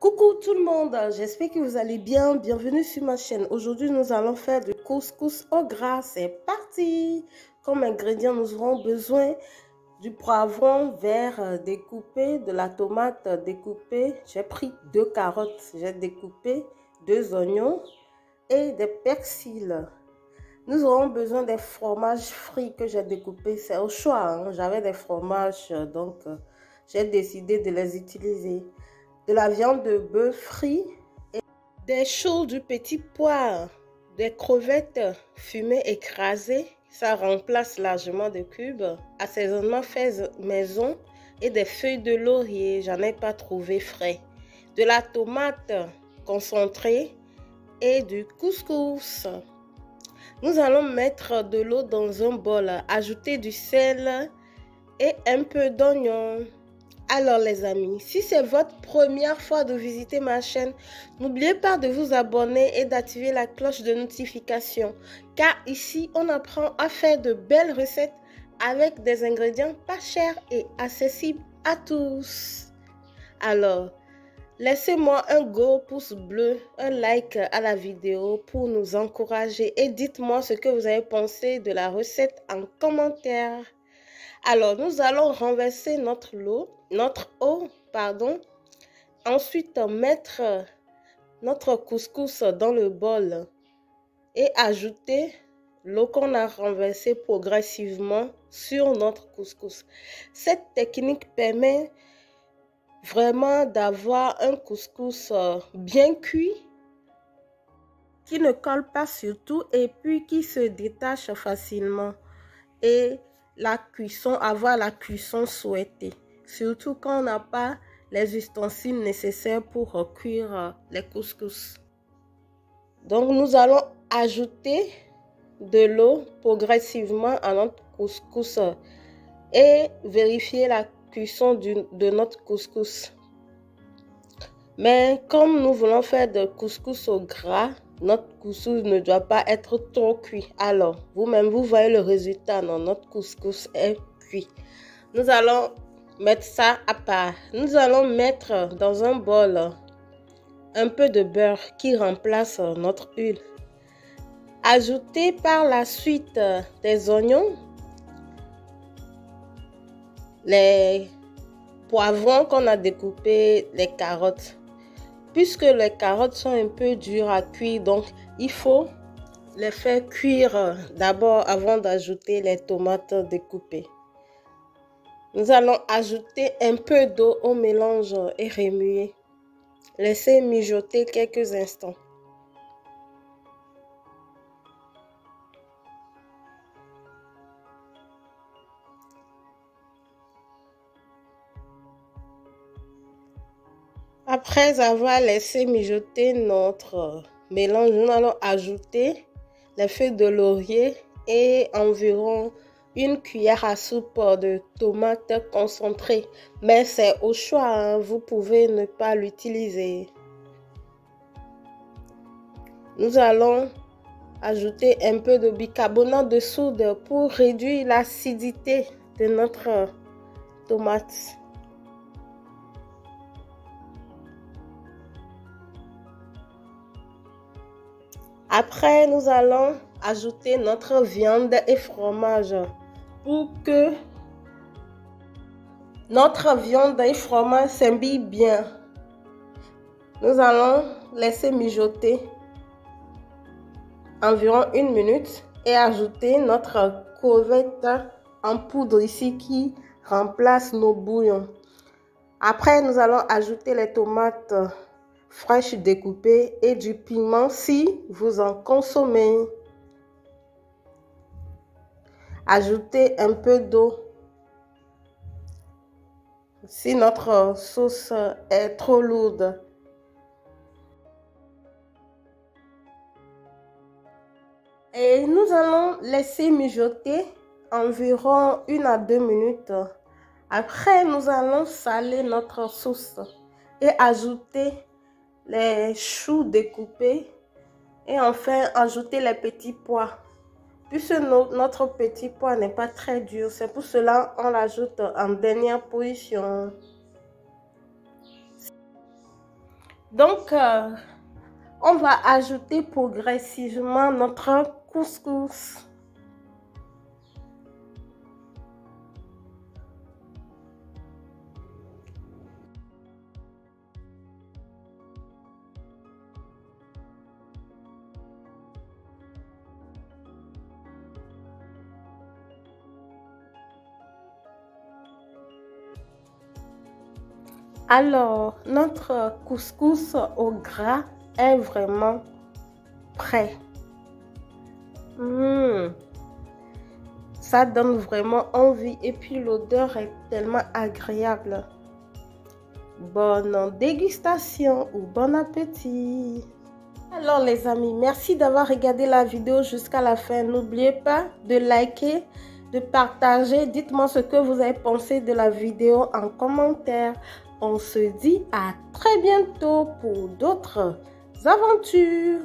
Coucou tout le monde, j'espère que vous allez bien. Bienvenue sur ma chaîne. Aujourd'hui, nous allons faire du couscous au gras. C'est parti! Comme ingrédients, nous aurons besoin du poivron vert découpé, de la tomate découpée. J'ai pris 2 carottes, j'ai découpé 2 oignons et des persils. Nous aurons besoin des fromages frits que j'ai découpés. C'est au choix, hein. J'avais des fromages, donc j'ai décidé de les utiliser. De la viande de bœuf frit, des choux du petit pois, des crevettes fumées écrasées, ça remplace largement des cubes, assaisonnement fait maison et des feuilles de laurier, j'en ai pas trouvé frais, de la tomate concentrée et du couscous. Nous allons mettre de l'eau dans un bol, ajouter du sel et un peu d'oignon. Alors les amis, si c'est votre première fois de visiter ma chaîne, n'oubliez pas de vous abonner et d'activer la cloche de notification. Car ici, on apprend à faire de belles recettes avec des ingrédients pas chers et accessibles à tous. Alors, laissez-moi un gros pouce bleu, un like à la vidéo pour nous encourager et dites-moi ce que vous avez pensé de la recette en commentaire. Alors, nous allons renverser notre eau, ensuite mettre notre couscous dans le bol et ajouter l'eau qu'on a renversée progressivement sur notre couscous. Cette technique permet vraiment d'avoir un couscous bien cuit, qui ne colle pas surtout et puis qui se détache facilement et avoir la cuisson souhaitée, surtout quand on n'a pas les ustensiles nécessaires pour cuire les couscous. Donc nous allons ajouter de l'eau progressivement à notre couscous et vérifier la cuisson de notre couscous. Mais comme nous voulons faire de couscous au gras, notre couscous ne doit pas être trop cuit. Alors, vous-même, vous voyez le résultat. Non, notre couscous est cuit. Nous allons mettre ça à part. Nous allons mettre dans un bol un peu de beurre qui remplace notre huile. Ajouter par la suite des oignons, les poivrons qu'on a découpés, les carottes. Puisque les carottes sont un peu dures à cuire, donc il faut les faire cuire d'abord avant d'ajouter les tomates découpées. Nous allons ajouter un peu d'eau au mélange et remuer. Laissez mijoter quelques instants. Après avoir laissé mijoter notre mélange, nous allons ajouter les feuilles de laurier et environ 1 cuillère à soupe de tomates concentrées. Mais c'est au choix, hein, vous pouvez ne pas l'utiliser. Nous allons ajouter un peu de bicarbonate de soude pour réduire l'acidité de notre tomate. Après, nous allons ajouter notre viande et fromage pour que notre viande et fromage s'imbibent bien. Nous allons laisser mijoter environ 1 minute et ajouter notre crevette en poudre ici qui remplace nos bouillons. Après, nous allons ajouter les tomates fraîches découpées et du piment si vous en consommez. Ajoutez un peu d'eau si notre sauce est trop lourde. Et nous allons laisser mijoter environ 1 à 2 minutes. Après, nous allons saler notre sauce et ajouter les choux découpés et enfin ajouter les petits pois. Puisque notre petit pois n'est pas très dur, c'est pour cela qu'on l'ajoute en dernière position. Donc, on va ajouter progressivement notre couscous. Alors, notre couscous au gras est vraiment prêt. Ça donne vraiment envie et puis l'odeur est tellement agréable. Bonne dégustation ou bon appétit. Alors les amis, merci d'avoir regardé la vidéo jusqu'à la fin. N'oubliez pas de liker, de partager. Dites-moi ce que vous avez pensé de la vidéo en commentaire. On se dit à très bientôt pour d'autres aventures.